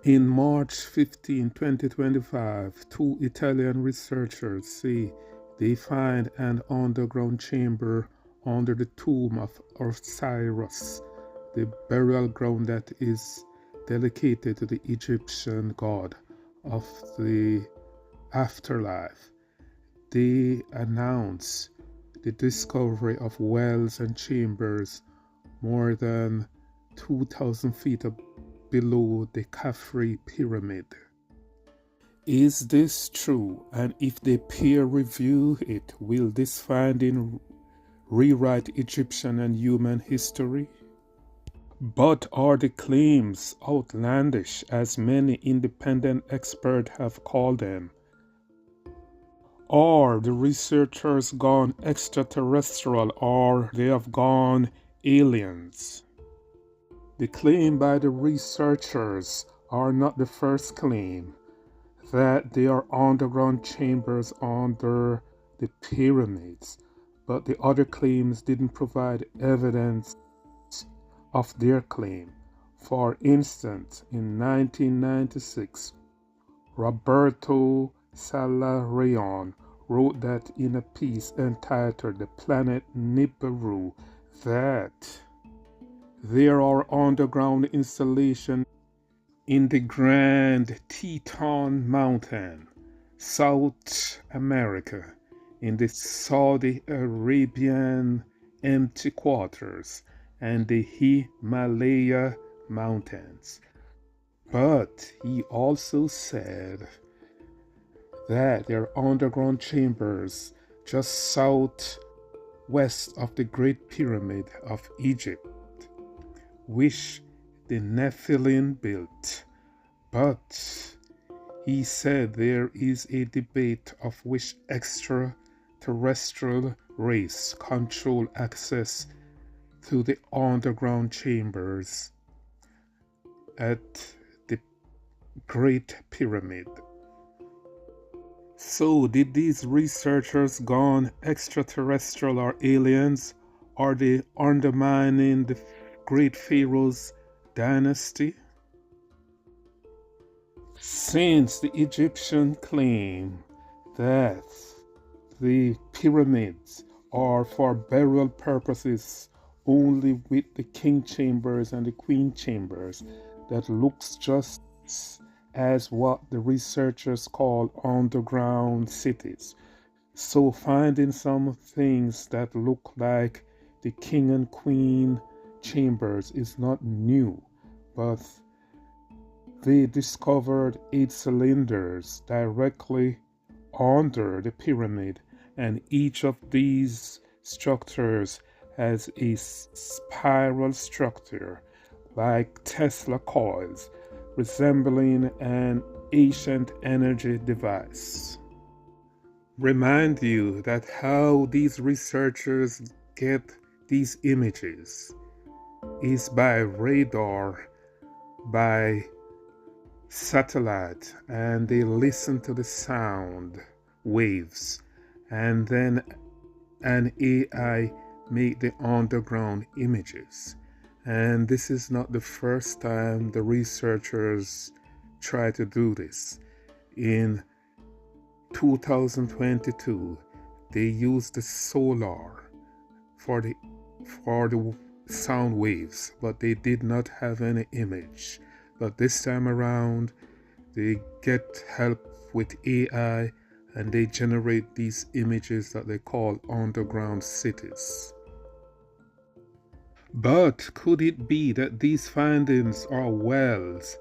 In March 15, 2025, two Italian researchers say they find an underground chamber under the tomb of Osiris, the burial ground that is dedicated to the Egyptian god of the afterlife. They announce the discovery of wells and chambers more than 2,000 feet below the Kahfre pyramid. Is this true? And if they peer review it, will this finding rewrite Egyptian and human history? But are the claims outlandish, as many independent experts have called them? Are the researchers gone extraterrestrial, or they have gone aliens? The claim by the researchers are not the first claim that there are underground chambers under the pyramids, but the other claims didn't provide evidence of their claim. For instance, in 1996, Roberto Salarion wrote that in a piece entitled The Planet Nibiru that there are underground installations in the Grand Teton Mountain, South America, in the Saudi Arabian empty quarters, and the Himalaya Mountains. But he also said that there are underground chambers just southwest of the Great Pyramid of Egypt, which the Nephilim built. But he said there is a debate of which extraterrestrial race control access to the underground chambers at the Great Pyramid. So, did these researchers gone extraterrestrial or aliens? Are they undermining the great Pharaoh's dynasty? Since the Egyptian claim that the pyramids are for burial purposes only with the king chambers and the queen chambers, that looks just as what the researchers call underground cities. So finding some things that look like the king and queen chambers is not new, but they discovered 8 cylinders directly under the pyramid, and each of these structures has a spiral structure like Tesla coils, resembling an ancient energy device. Remind you that how these researchers get these images is by radar, by satellite, and they listen to the sound waves, and then an AI make the underground images. And this is not the first time the researchers try to do this. In 2022, they used the solar for the sound waves, but they did not have any image. But this time around, they get help with AI, and they generate these images that they call underground cities. But could it be that these findings are wells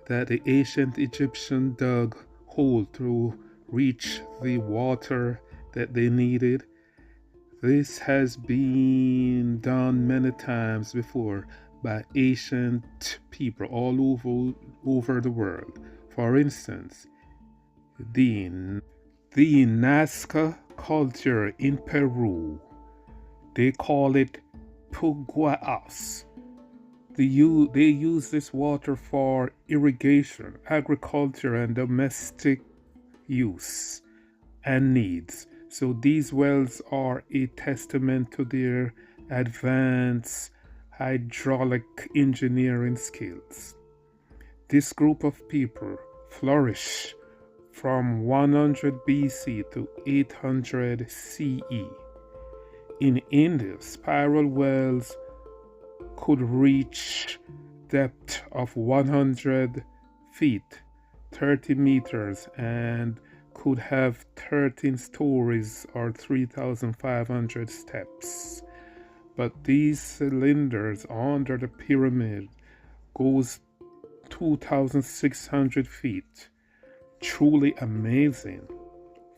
that the ancient Egyptians dug hole to reach the water that they needed? This has been done many times before by ancient people all over the world. For instance, the Nazca culture in Peru, they call it Puguas. They use this water for irrigation, agriculture, and domestic use and needs. So these wells are a testament to their advanced hydraulic engineering skills. This group of people flourished from 100 BC to 800 CE. In India, spiral wells could reach depth of 100 feet, 30 meters, and could have 13 stories or 3,500 steps. But these cylinders under the pyramid goes 2,600 feet. Truly amazing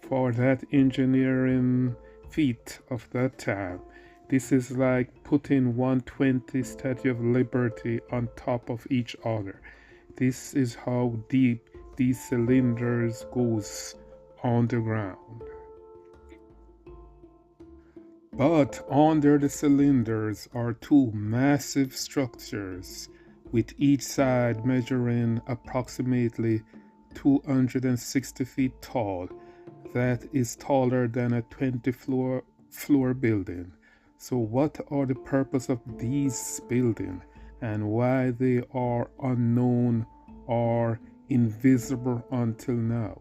for that engineering feat of that time. This is like putting 120 Statue of Liberty on top of each other. This is how deep these cylinders goes underground. But under the cylinders are two massive structures, with each side measuring approximately 260 feet tall. That is taller than a 20-floor building. So what are the purpose of these buildings and why they are unknown or invisible until now?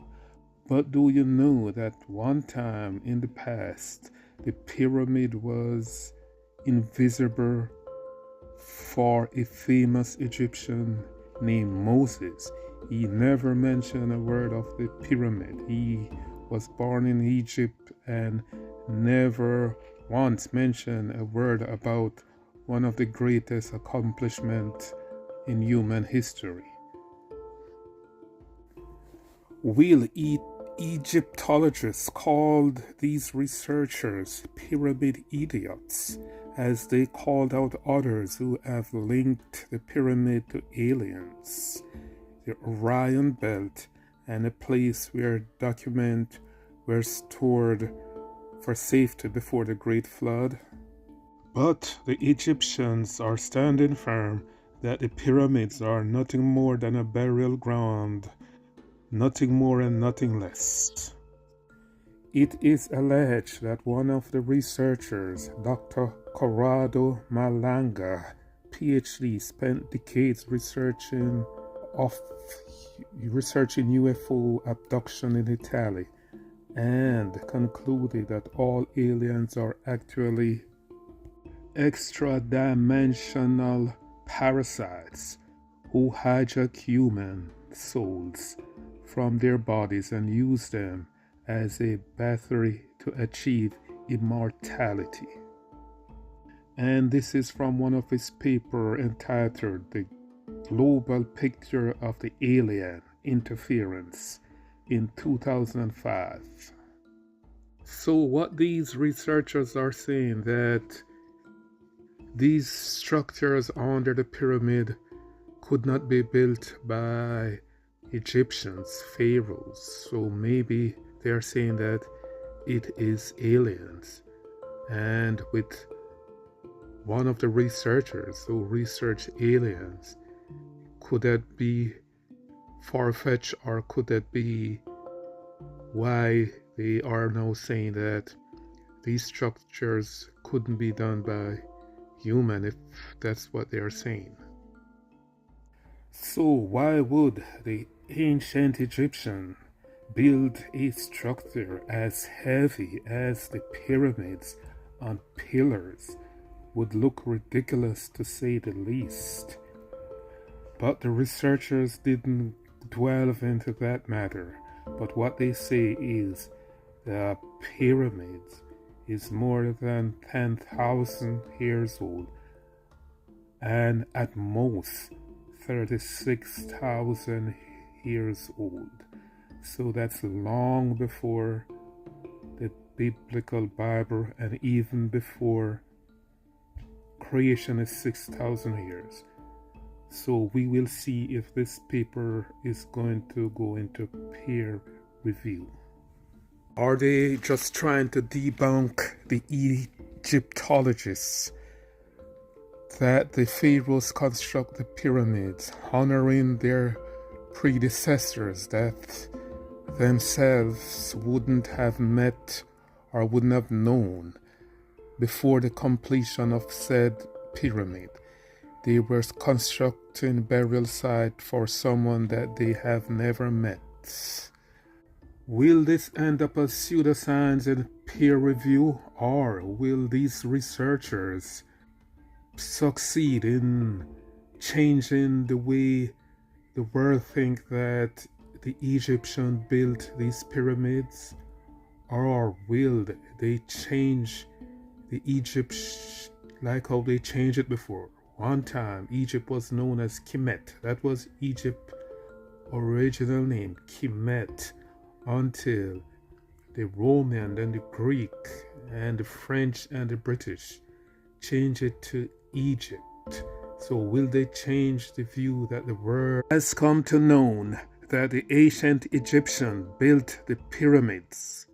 But do you know that one time in the past, the pyramid was invisible for a famous Egyptian named Moses? He never mentioned a word of the pyramid. He was born in Egypt and never once mentioned a word about one of the greatest accomplishments in human history. Will Egyptologists called these researchers pyramid idiots, as they called out others who have linked the pyramid to aliens, the Orion Belt, and a place where documents were stored for safety before the Great Flood. But the Egyptians are standing firm that the pyramids are nothing more than a burial ground, nothing more and nothing less. It is alleged that one of the researchers, Dr. Corrado Malanga, PhD, spent decades researching UFO abduction in Italy and concluded that all aliens are actually extra-dimensional parasites who hijack human souls from their bodies and use them as a battery to achieve immortality. And this is from one of his papers entitled The Global Picture of the Alien Interference in 2005. So what these researchers are saying, that these structures under the pyramid could not be built by Egyptians, pharaohs. So maybe they are saying that it is aliens. And with one of the researchers who research aliens, could that be far-fetched, or could that be why they are now saying that these structures couldn't be done by human, if that's what they are saying? So why would the ancient Egyptian build a structure as heavy as the pyramids on pillars? Would look ridiculous, to say the least. But the researchers didn't delve into that matter. But what they say is the pyramids is more than 10,000 years old, and at most 36,000 years old. So that's long before the biblical Bible, and even before creation is 6,000 years. So we will see if this paper is going to go into peer review. Are they just trying to debunk the Egyptologists that the pharaohs construct the pyramids, honoring their predecessors that themselves wouldn't have met or wouldn't have known before the completion of said pyramid? They were constructing burial site for someone that they have never met. Will this end up as pseudoscience and peer review, or will these researchers succeed in changing the way the world think that the Egyptians built these pyramids? Or will they change the Egypt like how they changed it before? One time, Egypt was known as Kemet. That was Egypt's original name, Kemet, until the Roman and the Greek and the French and the British changed it to Egypt. So will they change the view that the world has come to know that the ancient Egyptians built the pyramids?